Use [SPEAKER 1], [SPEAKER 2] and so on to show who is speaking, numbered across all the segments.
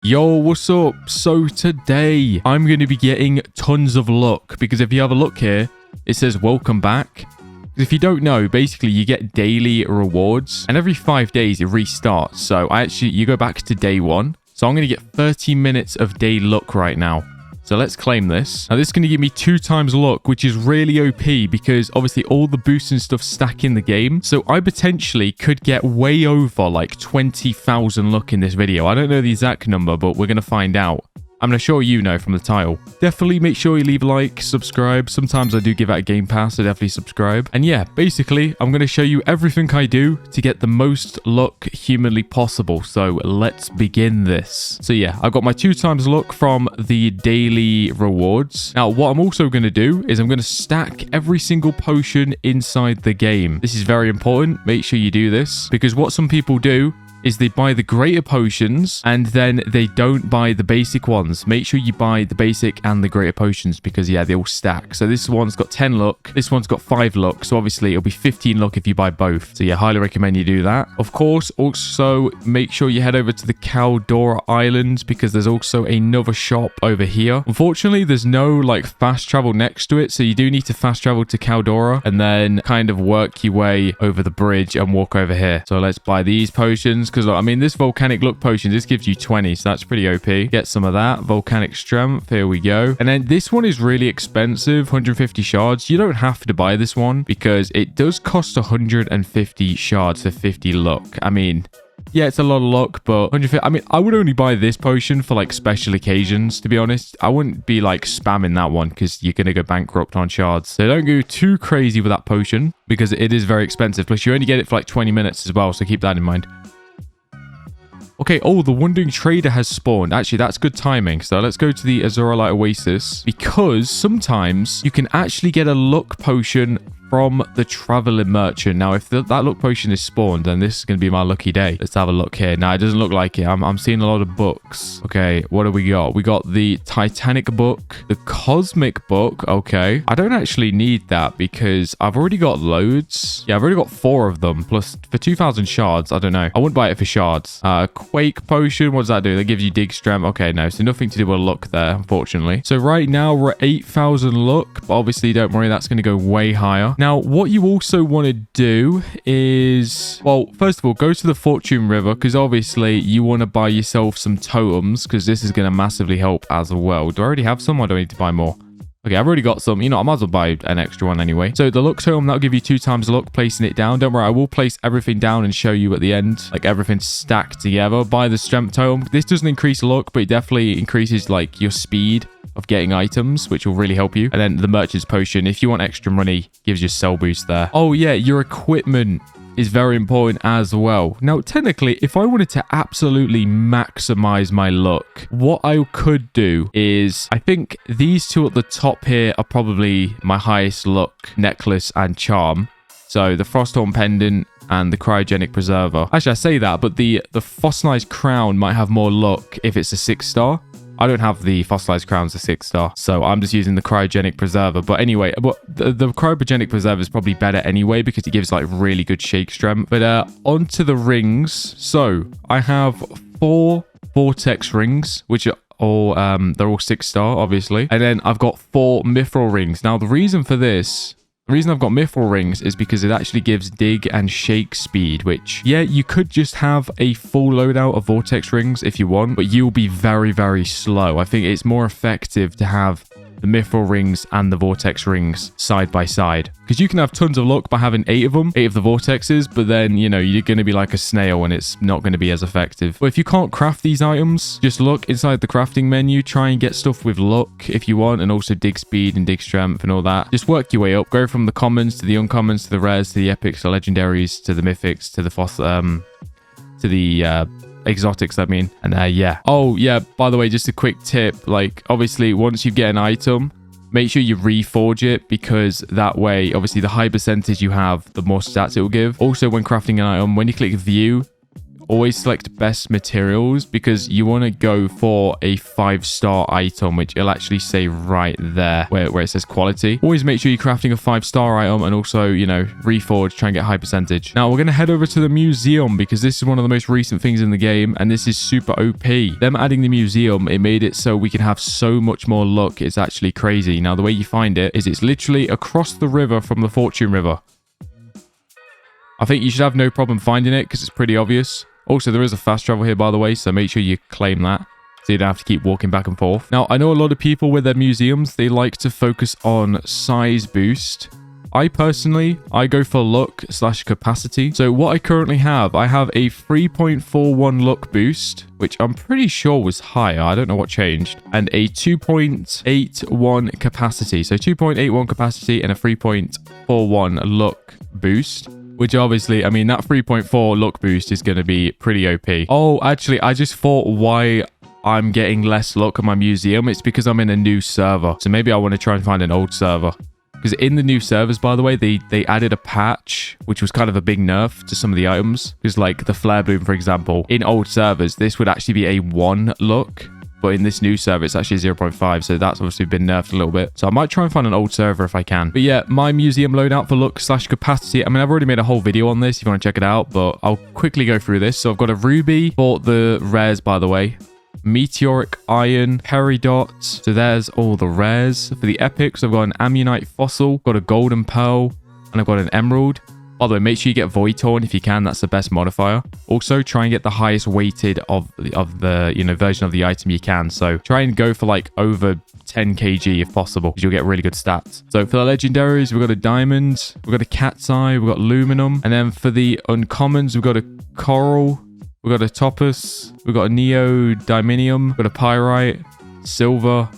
[SPEAKER 1] Yo, what's up? So today I'm going to be getting tons of luck because if you have a look here, it says welcome back. If you don't know, basically you get daily rewards and every 5 days it restarts. So you go back to day 1. So I'm going to get 30 minutes of day luck right now. So let's claim this. Now this is going to give me 2 times luck, which is really OP because obviously all the boosts and stuff stack in the game. So I potentially could get way over like 20,000 luck in this video. I don't know the exact number, but we're going to find out. I'm sure you know from the title. Definitely make sure you leave a like, subscribe. Sometimes I do give out a game pass, so definitely subscribe. And yeah, basically, I'm going to show you everything I do to get the most luck humanly possible. So let's begin this. So yeah, I've got my 2 times luck from the daily rewards. Now, what I'm also going to do is I'm going to stack every single potion inside the game. This is very important. Make sure you do this because what some people do is they buy the greater potions and then they don't buy the basic ones. Make sure you buy the basic and the greater potions because, yeah, they all stack. So this one's got 10 luck. This one's got 5 luck. So obviously it'll be 15 luck if you buy both. So yeah, highly recommend you do that. Of course, also make sure you head over to the Caldora Island because there's also another shop over here. Unfortunately, there's no like fast travel next to it. So you do need to fast travel to Caldora and then kind of work your way over the bridge and walk over here. So let's buy these potions. Because I mean, this volcanic luck potion, this gives you 20, so that's pretty OP. Get some of that. Volcanic strength, here we go. And then this one is really expensive, 150 shards. You don't have to buy this one because it does cost 150 shards for 50 luck. I mean, yeah, it's a lot of luck, but 150. I mean, I would only buy this potion for like special occasions, to be honest. I wouldn't be like spamming that one because you're going to go bankrupt on shards. So don't go too crazy with that potion because it is very expensive. Plus, you only get it for like 20 minutes as well, so keep that in mind. Okay, oh, the Wandering Trader has spawned. Actually, that's good timing. So let's go to the Azurite Oasis because sometimes you can actually get a luck potion from the Traveler Merchant. Now, if that luck potion is spawned, then this is going to be my lucky day. Let's have a look here. Now, it doesn't look like it. I'm seeing a lot of books. Okay, what do we got? We got the Titanic book, the Cosmic book. Okay, I don't actually need that because I've already got loads. Yeah, I've already got 4 of them. Plus, for 2,000 shards, I don't know. I wouldn't buy it for shards. Quake potion. What does that do? That gives you dig strength. Okay, no. So nothing to do with luck there, unfortunately. So right now, we're at 8,000 luck. But obviously, don't worry. That's going to go way higher. Now, what you also want to do is, well, first of all, go to the Fortune River because obviously you want to buy yourself some totems because this is going to massively help as well. Do I already have some? I don't need to buy more. Okay, I've already got some. You know, I might as well buy an extra one anyway. So the luck totem, that'll give you 2 times luck placing it down. Don't worry, I will place everything down and show you at the end, like everything stacked together. Buy the strength totem. This doesn't increase luck, but it definitely increases like your speed of getting items, which will really help you. And then the merchant's potion, if you want extra money, gives you a sell boost there. Oh yeah, your equipment is very important as well. Now, technically, if I wanted to absolutely maximize my luck, what I could do is, I think these 2 at the top here are probably my highest luck necklace and charm. So the Frosthorn pendant and the cryogenic preserver. Actually, I say that, but the fossilized crown might have more luck if it's a 6-star. I don't have the fossilized crowns a 6-star, so I'm just using the cryogenic preserver. But anyway, the cryogenic preserver is probably better anyway because it gives like really good shake strength. But onto the rings. So I have 4 vortex rings, which are all they're all 6-star, obviously. And then I've got 4 mithril rings. Now the reason for this. The reason I've got mithril rings is because it actually gives dig and shake speed, which, yeah, you could just have a full loadout of vortex rings if you want, but you'll be very, very slow. I think it's more effective to have the mithril rings and the vortex rings side by side because you can have tons of luck by having 8 of them, 8 of the vortexes, but then, you know, you're going to be like a snail and it's not going to be as effective. But if you can't craft these items, just look inside the crafting menu, try and get stuff with luck if you want, and also dig speed and dig strength and all that. Just work your way up, go from the commons to the uncommons to the rares to the epics to legendaries to the mythics to the exotics, I mean. And yeah. Oh yeah, by the way, just a quick tip, like obviously once you get an item, make sure you reforge it because that way, obviously the higher percentage you have, the more stats it will give. Also, when crafting an item, when you click view, always select best materials because you want to go for a 5-star item, which it'll actually say right there where it says quality. Always make sure you're crafting a 5-star item and also, you know, reforge, try and get high percentage. Now we're going to head over to the museum because this is one of the most recent things in the game and this is super OP. Them adding the museum, it made it so we can have so much more luck. It's actually crazy. Now the way you find it is it's literally across the river from the Fortune River. I think you should have no problem finding it because it's pretty obvious. Also, there is a fast travel here, by the way, so make sure you claim that so you don't have to keep walking back and forth. Now, I know a lot of people with their museums, they like to focus on size boost. I go for luck / capacity. So what I currently have, I have a 3.41 luck boost, which I'm pretty sure was higher. I don't know what changed. And a 2.81 capacity. So 2.81 capacity and a 3.41 luck boost. Which obviously, I mean, that 3.4 luck boost is going to be pretty OP. Oh, actually, I just thought why I'm getting less luck at my museum. It's because I'm in a new server. So maybe I want to try and find an old server. Because in the new servers, by the way, they added a patch, which was kind of a big nerf to some of the items. Because like the flare bloom, for example, in old servers, this would actually be a 1 luck. But in this new server, it's actually 0.5. So that's obviously been nerfed a little bit. So I might try and find an old server if I can. But yeah, my museum loadout for luck / capacity. I mean, I've already made a whole video on this if you want to check it out. But I'll quickly go through this. So I've got a ruby for the rares, by the way. Meteoric iron, peridot. So there's all the rares. For the epics, I've got an ammonite fossil, got a golden pearl, and I've got an emerald. By the way, make sure you get void torn if you can. That's the best modifier. Also, try and get the highest weighted of the you know, version of the item you can. So try and go for like over 10 kg if possible, because you'll get really good stats. So for the legendaries, we've got a diamond, we've got a cat's eye, we've got aluminum, and then for the uncommons, we've got a coral, we've got a topaz, we've got a neodymium, we've got a pyrite, silver,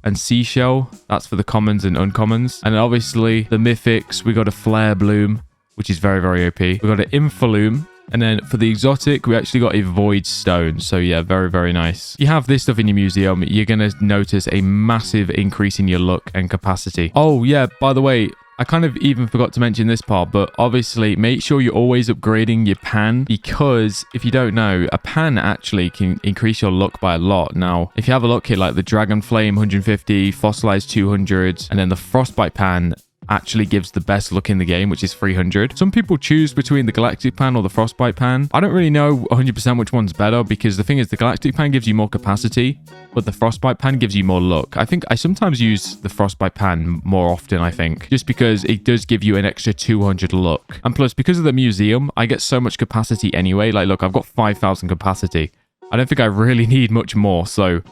[SPEAKER 1] and seashell. That's for the commons and uncommons. And then obviously the mythics, we got a flare bloom, which is very, very OP. We've got an infaloom. And then for the exotic, we actually got a void stone. So yeah, very, very nice. If you have this stuff in your museum, you're going to notice a massive increase in your luck and capacity. Oh yeah, by the way, I kind of even forgot to mention this part, but obviously make sure you're always upgrading your pan, because if you don't know, a pan actually can increase your luck by a lot. Now, if you have a luck kit like the Dragon Flame 150, Fossilized 200, and then the Frostbite pan actually gives the best luck in the game, which is 300. Some people choose between the Galactic Pan or the Frostbite Pan. I don't really know 100% which one's better, because the thing is the Galactic Pan gives you more capacity, but the Frostbite Pan gives you more luck. I think I sometimes use the Frostbite Pan more often, I think, just because it does give you an extra 200 luck. And plus, because of the museum, I get so much capacity anyway. Like, look, I've got 5,000 capacity. I don't think I really need much more, so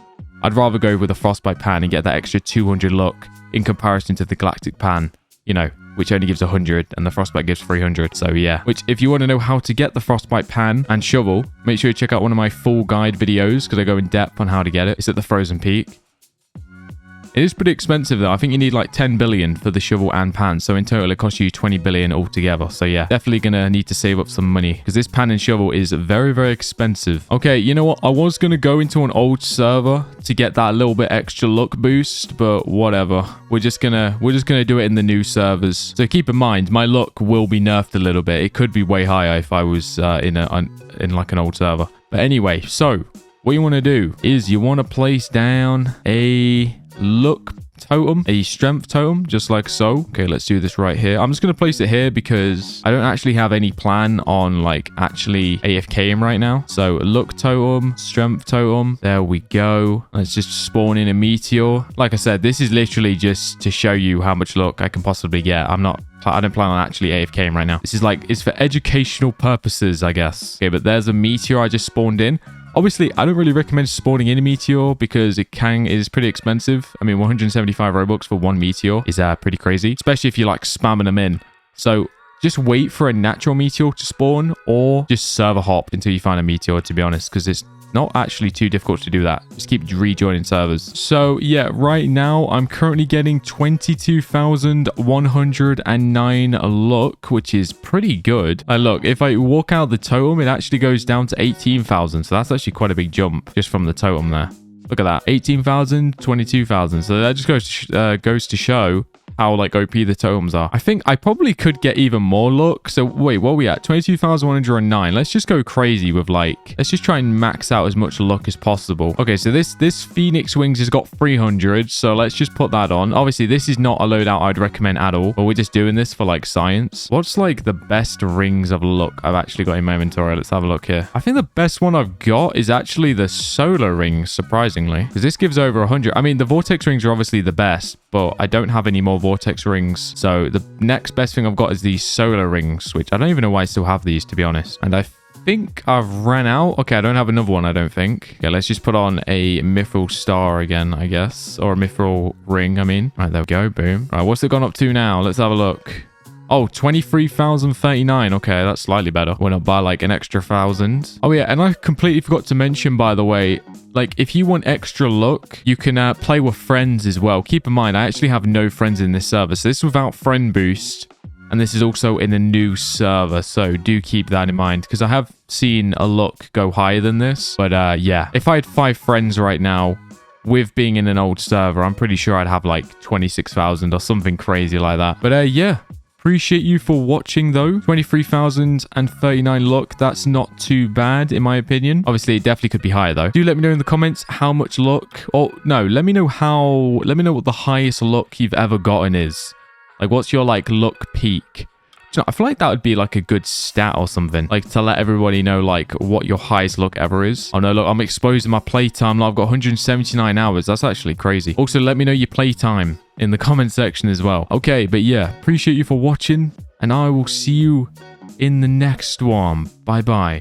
[SPEAKER 1] I'd rather go with the Frostbite Pan and get that extra 200 luck in comparison to the Galactic Pan, you know, which only gives 100 and the Frostbite gives 300. So yeah, which if you want to know how to get the Frostbite Pan and shovel, make sure you check out one of my full guide videos, because I go in depth on how to get it. It's at the Frozen Peak. It is pretty expensive though. I think you need like 10 billion for the shovel and pan. So in total, it costs you 20 billion altogether. So yeah, definitely gonna need to save up some money, because this pan and shovel is very, very expensive. Okay, you know what? I was gonna go into an old server to get that little bit extra luck boost, but whatever. We're just gonna do it in the new servers. So keep in mind, my luck will be nerfed a little bit. It could be way higher if I was in like an old server. But anyway, so what you want to do is you want to place down a luck totem, a strength totem, just like so. Okay, let's do this right here. I'm just going to place it here because I don't actually have any plan on like actually AFKing right now. So luck totem, strength totem, there we go. Let's just spawn in a meteor. Like I said, this is literally just to show you how much luck I can possibly get. I don't plan on actually AFKing right now. This is like, it's for educational purposes, I guess. Okay, but there's a meteor I just spawned in. Obviously, I don't really recommend spawning in a meteor because it is pretty expensive. I mean, 175 Robux for one meteor is pretty crazy, especially if you're like spamming them in. So just wait for a natural meteor to spawn, or just server hop until you find a meteor, to be honest, because it's not actually too difficult to do that. Just keep rejoining servers. So yeah, right now I'm currently getting 22,109 luck, which is pretty good. Look, if I walk out the totem, it actually goes down to 18,000. So that's actually quite a big jump just from the totem there. Look at that. 18,000, 22,000. So that just goes to show how like OP the totems are. I think I probably could get even more luck. So wait, what are we at? 22,109. Let's just go crazy with like, let's just try and max out as much luck as possible. Okay, so this Phoenix Wings has got 300. So let's just put that on. Obviously, this is not a loadout I'd recommend at all, but we're just doing this for like science. What's like the best rings of luck I've actually got in my inventory? Let's have a look here. I think the best one I've got is actually the solar rings, surprisingly, because this gives over 100. I mean, the vortex rings are obviously the best, but I don't have any more vortex rings. So the next best thing I've got is these solar rings, which I don't even know why I still have these, to be honest. And I think I've ran out. Okay, I don't have another one, I don't think. Okay, let's just put on a mithril star again, I guess. Or a mithril ring, I mean. All right, there we go. Boom. All right, what's it gone up to now? Let's have a look. Oh, 23,039. Okay, that's slightly better. Went up by like an extra 1,000. Oh yeah, and I completely forgot to mention, by the way, like if you want extra luck, you can play with friends as well. Keep in mind, I actually have no friends in this server. So this is without friend boost. And this is also in a new server. So do keep that in mind, because I have seen a luck go higher than this. But yeah, if I had 5 friends right now, with being in an old server, I'm pretty sure I'd have like 26,000 or something crazy like that. But yeah. Appreciate you for watching though. 23,039 luck. That's not too bad in my opinion. Obviously, it definitely could be higher though. Do let me know in the comments how much luck, or no, let me know what the highest luck you've ever gotten is. Like, what's your like luck peak? You know, I feel like that would be like a good stat or something, like to let everybody know like what your highest luck ever is. Oh no, look, I'm exposing my playtime. I've got 179 hours. That's actually crazy. Also, let me know your playtime in the comment section as well. Okay, but yeah, appreciate you for watching, and I will see you in the next one. Bye bye.